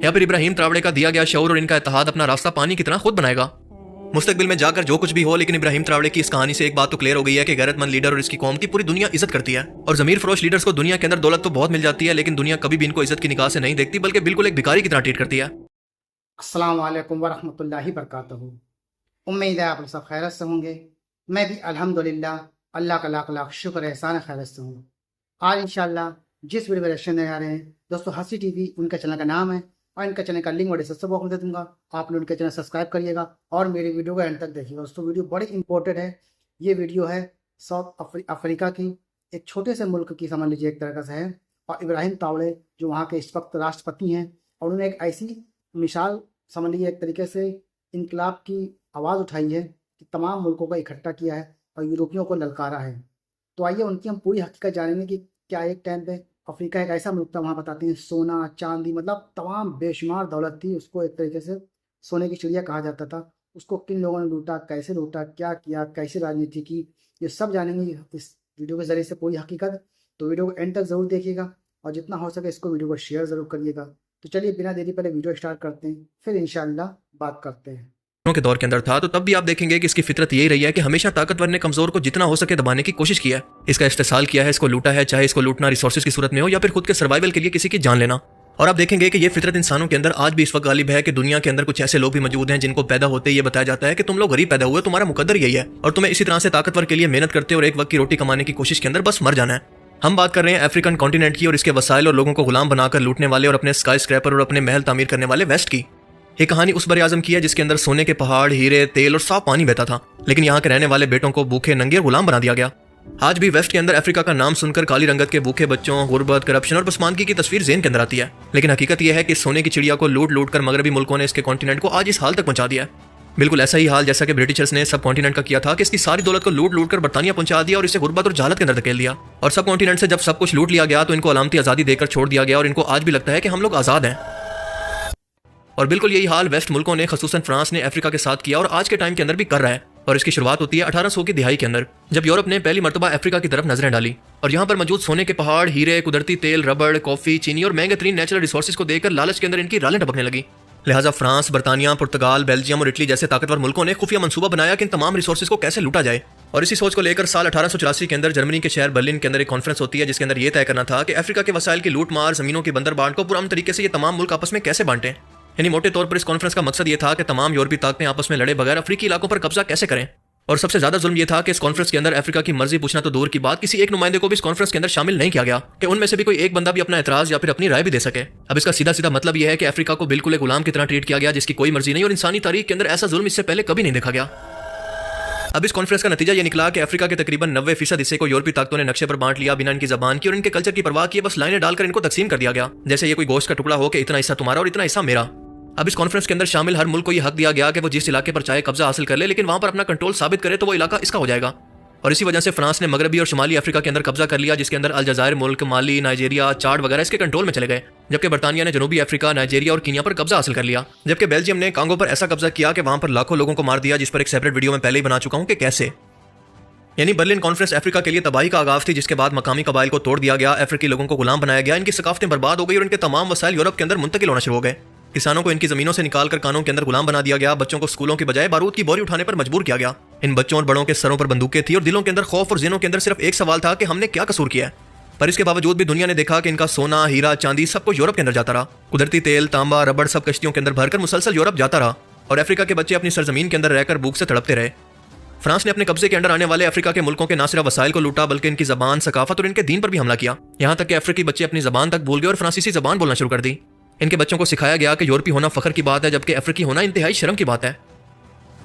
या फिर इब्राहिम traore का दिया गया शऊर और इनका इत्तेहाद अपना रास्ता पानी की तरह खुद बनाएगा? मुस्तकबिल में जाकर जो कुछ भी हो, लेकिन इब्राहिम traore की इस कहानी से एक बात तो क्लियर हो गई है कि गैरतमंद लीडर और इसकी कौम की पूरी दुनिया इज्जत करती है। और जमीर फरोश लीडर्स को दुनिया के अंदर दौलत तो बहुत मिल जाती है, लेकिन दुनिया कभी भी इनको इज्जत की निगाह से नहीं देखती, बल्कि बिल्कुल एक भिखारी की तरह ट्रीट करती है। अस्सलाम वालेकुम वरहमतुल्लाहि वबरकातुहू। उम्मीद है आप लोग सब खैरियत से होंगे। मैं भी अल्हम्दुलिल्लाह अल्लाह का लाख लाख शुक्र एहसान खैरियत से हूँ। आज इंशाल्लाह जिस वीडियो में रिएक्शन देने आ रहे हैं दोस्तों, हंसी टीवी उनका चैनल का नाम है और इनका चैनल का लिंक डिस्क्रिप्शन बॉक्स में दे दूँगा। आप लोग उनके चैनल सब्सक्राइब करिएगा और मेरी वीडियो को एंड तक देखिएगा। दोस्तों वीडियो बड़ी इंपॉर्टेंट है। ये वीडियो है साउथ अफ्रीका की एक छोटे से मुल्क की, समझ लीजिए एक तरह से है। और इब्राहिम traore जो वहाँ के इस वक्त राष्ट्रपति हैं, और उन्होंने एक ऐसी मिसाल समझ लीजिए एक तरीके से इनकलाब की आवाज़ उठाई है कि तमाम मुल्कों को इकट्ठा किया है और यूरोपियों को ललकारा है। तो आइए उनकी हम पूरी हकीकत जानेंगे कि क्या एक टाइम पे अफ्रीका एक ऐसा मुल्क था, वहाँ बताते हैं सोना चांदी मतलब तमाम बेशुमार दौलत थी, उसको एक तरीके से सोने की चिड़िया कहा जाता था। उसको किन लोगों ने लूटा, कैसे लूटा, क्या किया, कैसे राजनीति की, ये सब जानेंगे इस वीडियो के ज़रिए से पूरी हकीकत। तो वीडियो को एंड तक ज़रूर देखिएगा और जितना हो सके इसको वीडियो को शेयर ज़रूर करिएगा। तो चलिए बिना देरी पहले वीडियो स्टार्ट करते हैं, फिर इंशाल्लाह बात करते हैं। के दौर के अंदर था, तो तब भी आप देखेंगे कि इसकी फितरत यही रही है कि हमेशा ताकतवर ने कमजोर को जितना हो सके दबाने की कोशिश किया है, इसका इस्तेसाल किया है, इसको लूटा है, चाहे इसको लूटना रिसोर्सेज की सूरत में हो या फिर खुद के सर्वाइवल के लिए किसी की जान लेना। और आप देखेंगे कि ये फितरत इंसानों के अंदर आज भी इस वक्त गालिब है कि दुनिया के अंदर कुछ ऐसे लोग भी मौजूद हैं जिनको पैदा होते ही ये बताया जाता है कि तुम लोग गरीब पैदा हुए, तुम्हारा मुकद्दर यही है और तुम्हें इसी तरह से ताकतवर के लिए मेहनत करते और एक वक्त की रोटी कमाने की कोशिश के अंदर बस मर जाना है। हम बात कर रहे हैं अफ्रीकन कॉन्टिनेंट की और इसके वसाइल और लोगों को गुलाम बनाकर लूटने वाले और अपने स्काई स्क्रैपर और अपने महल तामीर करने वाले वेस्ट की। ये कहानी उस बर आजम की है जिसके अंदर सोने के पहाड़, हीरे, तेल और साफ पानी बहता था, लेकिन यहाँ के रहने वाले बेटों को भूखे, नंगे और गुलाम बना दिया गया। आज भी वेस्ट के अंदर अफ्रीका का नाम सुनकर काली रंगत के भूखे बच्चों, गुर्बत, करप्शन और पसमानदगी की तस्वीर ज़हन के अंदर आती है। लेकिन हकीकत यह है कि सोने की चिड़िया को लूट लूट कर मगरबी मुल्कों ने इसके कॉन्टिनेंट को आज इस हाल तक पहुंचा दिया है। बिल्कुल ऐसा ही हाल जैसा कि ब्रिटिशर्स ने सब कॉन्टिनेंट का किया था कि इसकी सारी दौलत को लूट लूट कर बर्तानिया पहुंचा दिया और इसे गुर्बत और जहालत के अंदर धकेल दिया। और सब कॉन्टिनेंट से जब सब कुछ लूट लिया गया तो इनको अलामती आज़ादी देकर छोड़ दिया गया और इनको आज भी लगता है कि हम लोग आज़ाद हैं। और बिल्कुल यही हाल वेस्ट मुल्कों ने, खसूसन फ्रांस ने अफ्रीका के साथ किया और आज के टाइम के अंदर भी कर रहा है। और इसकी शुरुआत होती है 1800 की दिहाई के अंदर, जब यूरोप ने पहली मर्तबा अफ्रीका की तरफ नजरें डाली और यहाँ पर मौजूद सोने के पहाड़, हीरे, कुदरती तेल, रबड़, कॉफी, चीनी और महंगे तरीन नेचुरल रिसोर्सेज को देखकर लालच के अंदर इनकी रालें टपकने लगी। लिहाजा फ्रांस, बर्तानिया, पुर्तगाल, बेल्जियम और इटली जैसे ताकतवर मुल्कों ने खुफिया मंसूबा बनाया कि इन तमाम रिसोर्सेज को कैसे लूटा जाए। और इसी सोच को लेकर साल 1884 के अंदर जर्मनी के शहर बर्लिन के अंदर एक कॉन्फ्रेंस होती है जिसके अंदर यह तय करना था कि अफ्रीका के वसाइल की लूट मार, जमीनों की बंदर बांट को पुराने तरीके से ये तमाम मुल्क आपस में कैसे बांटें। यानी मोटे तौर पर इस कॉन्फ्रेंस का मकसद ये था कि तमाम यूरोपीय ताकतें आपस में लड़े बगैर अफ्रीकी इलाकों पर कब्जा कैसे करें। और सबसे ज्यादा जुल्म यह था कि इस कॉन्फ्रेंस के अंदर अफ्रीका की मर्जी पूछना तो दूर की बात, किसी एक नुमाइंदे को भी इस कॉन्फ्रेंस के अंदर शामिल नहीं किया गया कि उनमें से भी कोई एक बंदा भी अपना एतराज या फिर अपनी राय भी दे सके। अब इसका सीधा सीधा मतलब यह है कि अफ्रीका को बिल्कुल एक गुलाम की तरह ट्रीट किया गया जिसकी कोई मर्जी नहीं, और इंसानी तारीख के अंदर ऐसा जुल्म इससे पहले कभी नहीं देखा गया। अब इस कॉन्फ्रेंस का नतीजा ये निकला कि अफ्रीका के तकरीबन 90% हिस्से को यूरोपीय ताकतों ने नक्शे पर बांट लिया, बिना इनकी जबान की और इनके कल्चर की परवाह किए बस लाइनें डालकर इनको तकसीम कर दिया गया, जैसे ये कोई गोश्त का टुकड़ा हो कि इतना हिस्सा तुम्हारा और इतना हिस्सा मेरा। अब इस कॉन्फ्रेंस के अंदर शामिल हर मुल्क को यह हक दिया गया कि वो जिस इलाके पर चाहे कब्जा हासिल कर ले, लेकिन वहां पर अपना कंट्रोल साबित करे तो वो इलाका इसका हो जाएगा। और इसी वजह से फ्रांस ने मगरबी और शुमाली अफ्रीका के अंदर कब्जा कर लिया, जिसके अंदर अलजायर मुल्क, माली, नाइजीरिया, चाड वगैरह इसके कंट्रोल में चले गए। जबकि बर्तानिया ने जनूबी अफ्रीका, नाइजीरिया और कीनिया पर कब्जा हासिल कर लिया। जबकि बेल्जियम ने कांगो पर ऐसा कब्जा किया कि वहां पर लाखों लोगों को मार दिया, जिस पर एक सेपरेट वीडियो में पहले ही बना चुका हूं कि कैसे। यानी बर्लिन कॉन्फ्रेंस अफ्रीका के लिए तबाही का आगाज थी, जिसके बाद मकामी कबाइल को तोड़ दिया गया, अफ्रीकी लोगों को गुलाम बनाया गया, इनकी सकाफतें बर्बाद हो गई और इनके तमाम वसाइल यूरोप के अंदर मुंतकिल होना शुरू हो गए। किसानों को इनकी जमीनों से निकालकर कानून के अंदर गुलाम बना दिया गया, बच्चों को स्कूलों की बजाय बारूद की बोरी उठाने पर मजबूर किया गया। इन बच्चों और बड़ों के सरों पर बंदूकें थी और दिलों के अंदर खौफ और ज़हनों के अंदर सिर्फ एक सवाल था कि हमने क्या कसूर किया है। पर इसके बावजूद भी दुनिया ने देखा कि इनका सोना, हीरा, चांदी सब कुछ यूरोप के अंदर जाता रहा। कुदरती तेल, तांबा, रबड़ सब कश्तियों के अंदर भरकर मुसलसल यूरोप जाता रहा और अफ्रीका के बच्चे अपनी सरजमीन के अंदर रहकर भूख से तड़पते रहे। फ्रांस ने अपने कब्जे के अंदर आने वाले अफ्रीका के मुल्कों के ना सिर्फ वसाइल को लूटा, बल्कि इनकी जबान, सकाफत और इनके दीन पर भी हमला किया। यहाँ तक कि अफ्रीकी बच्चे अपनी जबान तक भूल गए और फ्रांसीसी जबान बोलना शुरू कर दी। इनके बच्चों को सिखाया गया कि यूरोपी होना फख्र की बात है, जबकि अफ्रीकी होना इंतहाई शर्म की बात है।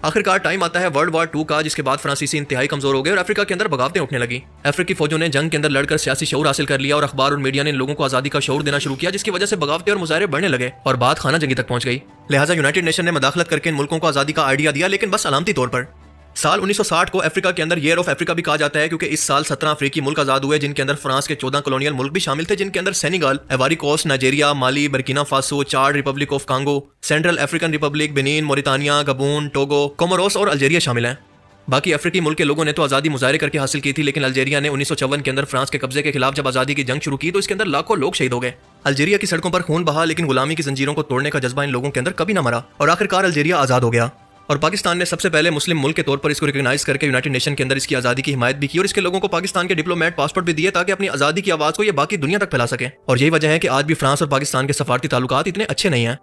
आखिरकार टाइम आता है वर्ल्ड वॉर 2 का, जिसके बाद फ्रांसीसी इंतहाई कमजोर हो गए और अफ्रीका के अंदर बगावतें उठने लगी। अफ्रीकी फौजों ने जंग के अंदर लड़कर सियासी शऊर हासिल कर लिया और अखबार और मीडिया ने इन लोगों को आजादी का शऊर देना शुरू किया, जिसकी वजह से बगावतें और मुजाहरे बढ़ने लगे और बात खाना जंगी तक पहुंच गई। लिहाजा यूनाइटेड नेशन ने मदाखलत करके इन मुल्कों को आजादी का आइडिया दिया, लेकिन बस अलामती तौर पर। साल 1960 को अफ्रीका के अंदर ईयर ऑफ अफ्रीका भी कहा जाता है, क्योंकि इस साल 17 अफ्रीकी मुल्क आजाद हुए, जिनके अंदर फ्रांस के 14 कॉलोनियल मुल्क भी शामिल थे, जिनके अंदर Senegal, Ivory Coast, Nigeria, Mali, Burkina Faso, Chad, Republic of Congo, Central African Republic, Benin, Mauritania, Gabon, Togo, Comoros और अल्जीरिया शामिल हैं। बाकी अफ्रीकी मुल्क के लोगों ने तो आज़ादी मुजाहरे करके हासिल की थी, लेकिन अल्जीरिया ने 1954 के अंदर फ्रांस के कब्जे के खिलाफ जब आज़ादी की जंग शुरू की तो इसके अंदर लाखों लोग शहीद हो गए। अल्जीरिया की सड़कों पर खून बहा, लेकिन गुलामी की जंजीरों को तोड़ने का जज्बा इन लोगों के अंदर कभी ना मरा और आखिरकार अल्जीरिया आज़ाद हो गया। और पाकिस्तान ने सबसे पहले मुस्लिम मुल्क के तौर पर इसको रिकॉग्नाइज करके यूनाइटेड नेशन के अंदर इसकी आज़ादी की हिमायत भी की और इसके लोगों को पाकिस्तान के डिप्लोमेट पासपोर्ट भी दिए ताकि अपनी आज़ादी की आवाज़ को ये बाकी दुनिया तक फैला सके। और यही वजह है कि आज भी फ्रांस और पाकिस्तान के सफारती ताल्लुकात इतने अच्छे नहीं हैं।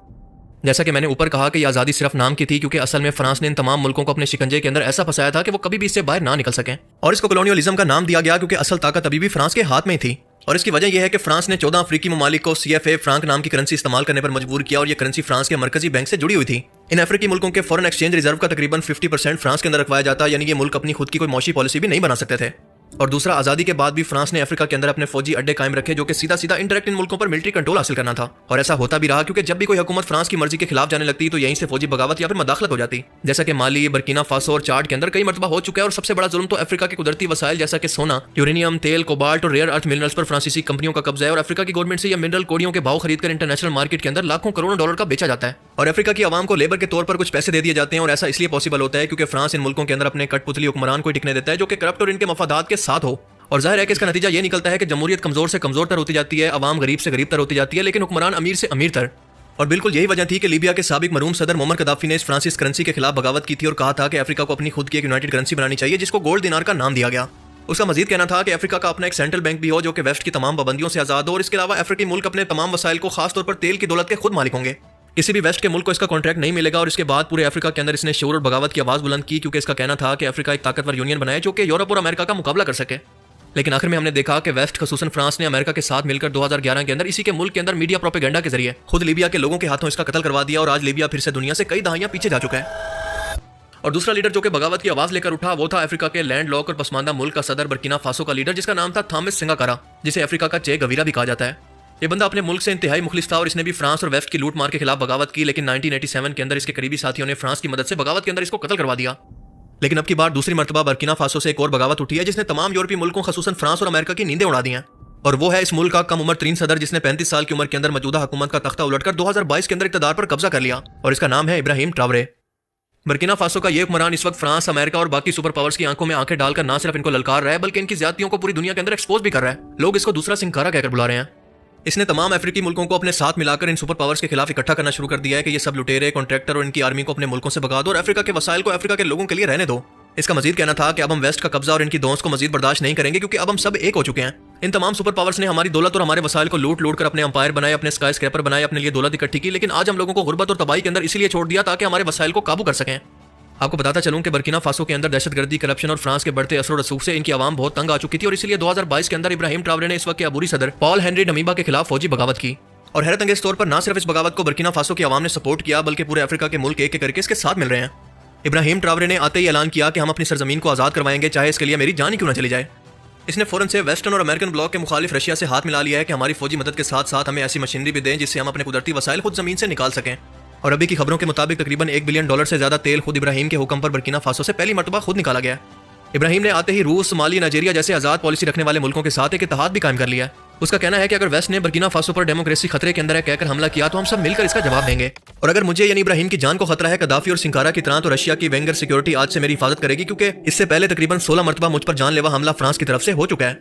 जैसा कि मैंने ऊपर कहा कि यह आज़ादी सिर्फ नाम की थी, क्योंकि असल में फ्रांस ने इन तमाम मुल्कों को अपने शिकंजे के अंदर ऐसा फंसाया था कि वो कभी भी इससे बाहर ना निकल सकें। और इसको कॉलोनियलिज्म का नाम दिया गया क्योंकि असल ताकत अभी भी फ्रांस के हाथ में ही थी। और इसकी वजह यह है कि फ्रांस ने 14 अफ्रीकी ममालिक को CFA फ्रांक नाम की करेंसी इस्तेमाल करने पर मजबूर किया और यह करेंसी फ्रांस के मरकजी बैंक से जुड़ी हुई थी। इन अफ्रीकी मुल्कों के फॉरेन एक्सचेंज रिजर्व का तकरीबन 50% फ्रांस के अंदर रखवाया जाता, यानी ये मुल्क अपनी खुद की कोई मौशी पॉलिसी भी नहीं बना सकते थे। और दूसरा, आज़ादी के बाद भी फ्रांस ने अफ्रीका के अंदर अपने फौजी अड्डे कायम रखे जो कि सीधा सीधा इंडायरेक्ट इन मुल्कों पर मिलिट्री कंट्रोल हासिल करना था। और ऐसा होता भी रहा क्योंकि जब भी कोई हुकूमत फ्रांस की मर्जी के खिलाफ जाने लगती तो यहीं से फौजी बगावत या फिर मदाखलत हो जाती, जैसा कि माली, बर्किना फासो और चाड के अंदर कई मरतबा हो चुका है। और सबसे बड़ा जुल्म तो अफ्रीका के कुदरती वसाइल जैसा कि सोना, यूरेनियम, तेल, कोबाल्ट और रेयर अर्थ मिनरल्स पर फ्रांसीसी कंपनियों का कब्जा है। और अफ्रीका की गवर्नमेंट से यह मिनरल कोड़ियों के भाव खरीदकर इंटरनेशनल मार्केट के अंदर लाखों करोड़ों डॉलर का बेचा जाता है। और अफ्रीका की आवाम को लेबर के तौर पर कुछ पैसे दे दिए जाते हैं। और ऐसा इसलिए पॉसिबल होता है क्योंकि फ्रांस इन मुल्कों के अंदर अपने कठपुतली हुक्मरान को टिकने देता है जो कि करप्ट और इनके मफादात के साथ हो। और जाहिर है कि इसका नतीजा ये निकलता है कि जमहूरियत कमजोर से कमजोर तर होती जाती है, आवाम गरीब से गरीब तर होती जाती है, लेकिन हुक्मरान अमीर से अमीर तर। और बिल्कुल यही वजह थी कि लीबिया के साबिक मरूम सदर मोमर कदाफी ने इस फ्रांसिस करेंसी के खिलाफ बगावत की थी और कहा था कि अफ्रीका को अपनी खुद की एक यूनाइटेड करेंसी बनानी चाहिए जिसको गोल्ड दिनार का नाम दिया गया। उसका मजीद कहना था कि अफ्रीका का अपना एक सेंट्रल बैंक भी हो जो कि वेस्ट की तमाम पाबंदियों से आजाद हो। और इसके अलावा अफ्रीकी मुल्क अपने तमाम वसाइल को खासतौर पर तेल की दौलत के खुद मालिक होंगे। किसी भी वेस्ट के मुल्क को इसका कॉन्ट्रैक्ट नहीं मिलेगा। और इसके बाद पूरे अफ्रीका के अंदर इसने शोर और बगावत की आवाज बुलंद की क्योंकि इसका कहना था कि अफ्रीका एक ताकतवर यूनियन बनाए जो कि यूरोप और अमेरिका का मुकाबला कर सके। लेकिन आखिर में हमने देखा कि वेस्ट खसूसन फ्रांस ने अमेरिका के साथ मिलकर 2011 के अंदर इसी के मुल्क के अंदर मीडिया प्रोपेगेंडा के जरिए खुद लीबिया के लोगों के हाथों इसका कत्ल करवा दिया। और आज लीबिया फिर से दुनिया से कई दहाइयां पीछे जा चुका है। और दूसरा लीडर जो कि बगावत की आवाज लेकर उठा वो था अफ्रीका के लैंड लॉक और पसमानदा मुल्क का सदर बर्किना फासो का लीडर, जिसका नाम था थॉमस सिंगाकारा, जिसे अफ्रीका का चे गवीरा भी कहा जाता है। ये बंदा अपने मुल्क से इंतहाई मुखलिस था और इसने भी फ्रांस और वेस्ट की लूट मार के खिलाफ बगावत की। लेकिन 1987 के अंदर इसके करीबी साथियों ने फ्रांस की मदद से बगावत के अंदर इसको कत्ल करवा दिया। लेकिन अब की बार दूसरी मरतबा बर्किना फासो से एक और बगावत उठी है जिसने तमाम यूरोपीय मुल्कों खासूसन फ्रांस और अमेरिका की नींदें उड़ा दी हैं। और वो है इस मुल्क का कम उम्र तरीन सदर जिसने 35 साल की उम्र के अंदर मौजूदा हुकूमत का तख्ता उलटकर 2022 के अंदर इक़्तिदार पर कब्जा कर लिया। और इसका नाम है इब्राहिम ट्रावरे। बर्किना फासो का ये हुक्मरान इस वक्त फ्रांस, अमेरिका और बाकी सुपर पावर्स की आंखों में आंखें डालकर ना सिर्फ इनको ललकार रहा है बल्कि इनकी ज्यादतियों को पूरी दुनिया के अंदर एक्सपोज भी कर रहा है। लोग इसको दूसरा सिंकारा कहकर बुला रहे हैं। इसने तमाम अफ्रीकी मुल्कों को अपने साथ मिलाकर इन सुपर पावर्स के खिलाफ इकट्ठा करना शुरू कर दिया है कि ये सब लुटेरे, कॉन्ट्रैक्टर और इनकी आर्मी को अपने मुल्कों से भगा दो और अफ्रीका के वसाइल को अफ्रीका के लोगों के लिए रहने दो। इसका मजीद कहना था कि अब हम वेस्ट का कब्जा और इनकी दोस्त को मजीद बर्दाश्त नहीं करेंगे क्योंकि अब हम सब एक हो चुके हैं। इन तमाम सुपर पावर्स ने हमारी दौलत और हमारे वसाइल को लूट लूट कर अपने अंपायर बनाए, अपने स्काई स्क्रैपर बनाए, अपने लिए दौलत इकट्ठी की, लेकिन आज हम लोगों को गुर्बत और तबाही के अंदर इसलिए छोड़ दिया ताकि हमारे वसाइल को काबू कर सकें। आपको बताता चलूं कि बर्किना फासो के अंदर दहशतगर्दी, करप्शन और फ्रांस के बढ़ते असर और रसूख से इनकी आवाम बहुत तंग आ चुकी थी और इसलिए 2022 के अंदर इब्राहिम ट्रावरे ने इस वक्त के अबूरी सदर पॉल हेनरी नमीबा के खिलाफ फौजी बगावत की। और हैरत अंगेज तौर पर ना सिर्फ इस बगावत को बर्किना फासो की आवाम ने सपोर्ट किया बल्कि पूरे अफ्रीका के मुल्क एक एक करके इसके साथ मिल रहे हैं। इब्राहिम ट्रावरे ने आते ही ऐलान किया कि हम अपनी सरजमीन को आज़ाद करवाएंगे, चाहे इसके लिए मेरी जान ही क्यों ना चली जाए। इसने फौरन से वेस्टर्न और अमेरिकन ब्लॉक के मुखालिफ रशिया से हाथ मिला लिया है कि हमारी फौजी मदद के साथ साथ हमें ऐसी मशीनरी भी दें जिससे हम अपने कुदरती वसाइल खुद जमीन से निकाल सकें। और अभी की खबरों के मुताबिक तकरीबन $1 बिलियन से ज्यादा तेल खुद इब्राहिम के हुक्म पर बर्किना फासो से पहली मरतबा खुद निकाला गया। इब्राहिम ने आते ही रूस, सोमाली, नाइजीरिया जैसे आजाद पॉलिसी रखने वाले मुल्कों के साथ एक इत्तेहाद भी कायम कर लिया। उसका कहना है कि अगर वेस्ट ने बर्किना फासो पर डेमोक्रेसी खतरे के अंदर है कहकर हमला किया तो हम सब मिलकर इसका जवाब देंगे। और अगर मुझे यानी इब्राहिम की जान को खतरा है कदाफी और सिंकारा की तरह, तो रशिया की वेंगर सिक्योरिटी आज से मेरी हिफाजत करेगी क्योंकि इससे पहले तकरीबन 16 मरतबा मुझ पर जानलेवा हमला फ्रांस की तरफ से हो चुका है।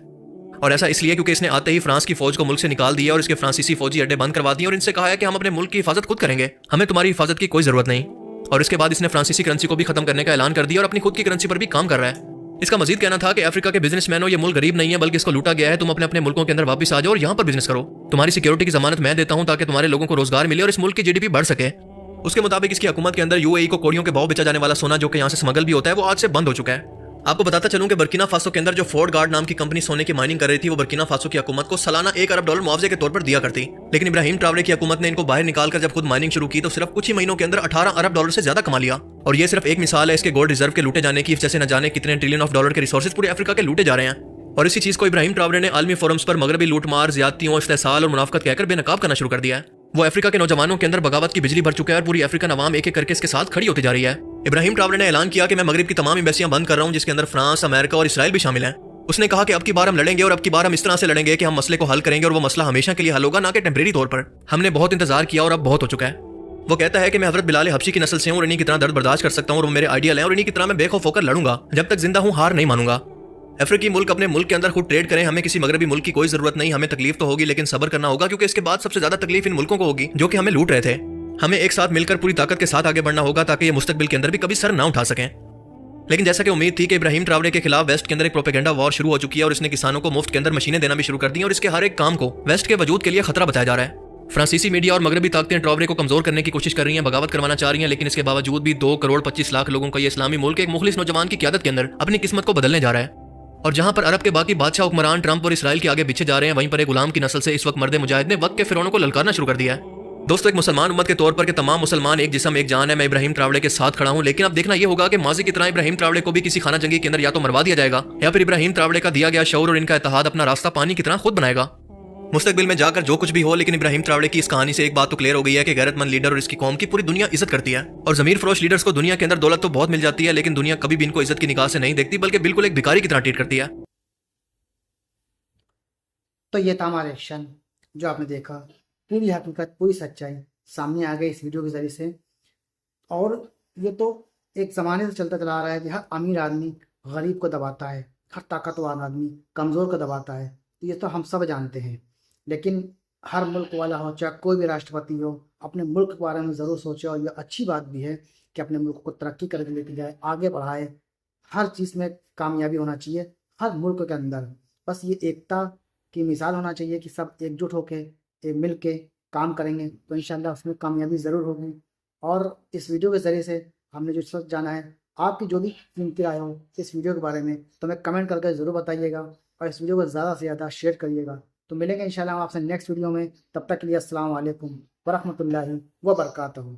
और ऐसा इसलिए क्योंकि इसने आते ही फ्रांस की फौज को मुल्क से निकाल दिया और इसके फ्रांसीसी फौजी अड्डे बंद करवा दिए और इनसे कहा है कि हम अपने मुल्क की हिफाजत खुद करेंगे, हमें तुम्हारी हिफाजत की कोई जरूरत नहीं। और इसके बाद इसने फ्रांसीसी करेंसी को भी खत्म करने का ऐलान कर दिया और अपनी खुद की करेंसी पर भी काम कर रहा है। इसका मजीद कहना था कि अफ्रीका के बिजनेसमैनों, ये मुल्क गरीब नहीं है बल्कि इसको लूटा गया है, तुम अपने अपने मुल्कों के अंदर वापस आ जाओ और यहाँ पर बिजनेस करो। तुम्हारी सिक्योरिटी की जमानत मैं देता हूँ ताकि तुम्हारे लोगों को रोजगार मिले और इस मुल्क की GDP बढ़ सके। उसके मुताबिक इसकी हुकूमत के अंदर UAE को कोड़ियों के भाव बेचा जाने वाला सोना जो कि यहाँ से स्मगल भी होता है वो आज से बंद हो चुका है। आपको बताता चलूं कि बर्किना फासो के अंदर जो फोर्ड गार्ड नाम की कंपनी सोने की माइनिंग कर रही थी वो बर्किना फासो की हुकूमत को सालाना $1 अरब मुआवजे के तौर पर दिया करती। लेकिन इब्राहिम ट्रावरे की हुकूमत ने इनको बाहर निकालकर जब खुद माइनिंग शुरू की तो सिर्फ कुछ ही महीनों के अंदर $18 अरब से ज्यादा कमा लिया। और ये सिर्फ एक मिसाल है इसके गोल्ड रिजर्व के लूटे जाने की, जैसे न जाने कितने $1 ट्रिलियन के रिसोर्सेज पूरे अफ्रीका के लूटे जा रहे हैं। और इसी चीज को इब्राहिम ट्रावरे ने आलमी फोरम्स पर मगरबी लूटमार, ज्यादतियों, इस्तेसाल और मुनाफकत कहकर बेनकाब करना शुरू कर दिया है। वो अफ्रीका के नौजवानों के अंदर बगावत की बिजली भर चुका है और पूरी अफ्रीकन अवाम एक एक करके इसके साथ खड़ी होती जा रही है। इब्राहिम ट्रावरे ने ऐलान किया कि मैं मगरिब की तमाम एम्बेसियां बंद कर रहा हूं जिसके अंदर फ्रांस, अमेरिका और इसराइल भी शामिल हैं। उसने कहा कि अब की बार हम लड़ेंगे और अब की बार हम इस तरह से लड़ेंगे कि हम मसले को हल करेंगे और वो मसला हमेशा के लिए हल होगा, ना कि टेम्परेरी तौर पर। हमने बहुत इंतजार किया और अब बहुत हो चुका है। वो कहता है कि मैं हजरत बिलाल हबशी की नस्ल से हूँ और इन्हीं की तरह दर्द बर्दाश्त कर सकता हूँ और वो मेरे आइडियल हैं और इन्हीं की तरह मैं बेखौफ होकर लड़ूंगा। जब तक जिंदा हूँ हार नहीं मानूंगा। अफ्रीकी मुल्क अपने मुल्क के अंदर खुद ट्रेड करें, हमें किसी मगरबी मुल्क की कोई जरूरत नहीं। हमें तकलीफ तो होगी लेकिन सब्र करना होगा, क्योंकि इसके बाद सबसे ज्यादा तकलीफ इन मुल्कों को होगी जो कि हमें लूट रहे थे। हमें एक साथ मिलकर पूरी ताकत के साथ आगे बढ़ना होगा ताकि ये मुस्तकबिल के अंदर भी कभी सर ना उठा सकें। लेकिन जैसा कि उम्मीद थी कि इब्राहिम ट्रावले के खिलाफ वेस्ट के अंदर एक प्रोपेगेंडा वॉर शुरू हो चुकी है और इसने किसानों को मुफ्त के अंदर मशीनें देना भी शुरू कर दी और इसके हर एक काम को वेस्ट के वजूद के लिए खतरा बताया जा रहा है। फ्रांसीसी मीडिया और मगरबी ताकतें ट्रावले को कमजोर करने की कोशिश कर रही हैं, बगावत करवाना चाह रही हैं, लेकिन इसके बावजूद भी 2 करोड़ 25 लाख लोगों का ये इस्लामी मुल्क एक मुखलिस नौजवान की क़यादत के अंदर अपनी किस्मत को बदलने जा रहा है। और जहां पर अरब के बाकी बादशाह हुक्मरान ट्रंप और इसराइल के आगे पीछे जा रहे हैं, वहीं पर एक गुलाम की नस्ल से इस वक्त मर्द मुजाहिद ने वक्त के फिरौनों को ललकारना शुरू कर दिया है। दोस्तों, एक मुसलमान उम्मत के तौर पर कि तमाम मुसलमान एक जिस्म एक जान है, मैं इब्राहिम ट्रावले के साथ खड़ा हूं। लेकिन अब देखना यह होगा कि माजी की तरह इब्राहिम ट्रावले को भी किसी खाना जंगी के अंदर या तो मरवा दिया जाएगा या फिर इब्राहिम ट्रावले का दिया गया शऊर और इनका इत्तेहाद अपना रास्ता पानी की तरह खुद बनाएगा। मुस्तकबिल में जाकर जो कुछ भी हो, लेकिन इब्राहिम ट्रावले की इस कहानी से एक बात तो क्लियर हो गई है कि गैरतमंद लीडर और इसकी कौम की पूरी दुनिया इज्जत करती है। और जमीर फरोश लीडर्स को दुनिया के अंदर दौलत तो बहुत मिल जाती है, लेकिन दुनिया कभी भी इनको इज्जत की निगाह से नहीं देखती, बल्कि बिल्कुल एक भिखारी की तरह ट्रीट करती है। तो ये था हमारा एक्शन जो आपने देखा, पूरी हकीकत पूरी सच्चाई सामने आ गई इस वीडियो के ज़रिए से। और ये तो एक ज़माने से चलता चला आ रहा है कि हर अमीर आदमी गरीब को दबाता है, हर ताकतवर आदमी कमज़ोर को दबाता है। तो ये तो हम सब जानते हैं, लेकिन हर मुल्क वाला हो, चाहे कोई भी राष्ट्रपति हो, अपने मुल्क के बारे में ज़रूर सोचे। और ये अच्छी बात भी है कि अपने मुल्क को तरक्की करके लेके जाए, आगे बढ़ाए। हर चीज़ में कामयाबी होना चाहिए हर मुल्क के अंदर। बस ये एकता की मिसाल होना चाहिए कि सब एकजुट होकर मिल के काम करेंगे तो इंशाल्लाह उसमें कामयाबी ज़रूर होगी। और इस वीडियो के ज़रिए से हमने जो सच जाना है, आपकी जो भी कीमती राय हो इस वीडियो के बारे में, तो हमें कमेंट करके ज़रूर बताइएगा और इस वीडियो को ज़्यादा से ज़्यादा शेयर करिएगा। तो मिलेंगे इंशाल्लाह हम आपसे नेक्स्ट वीडियो में। तब तक के लिए अस्सलाम वालेकुम वरहमतुल्लाहि व बरकातहू।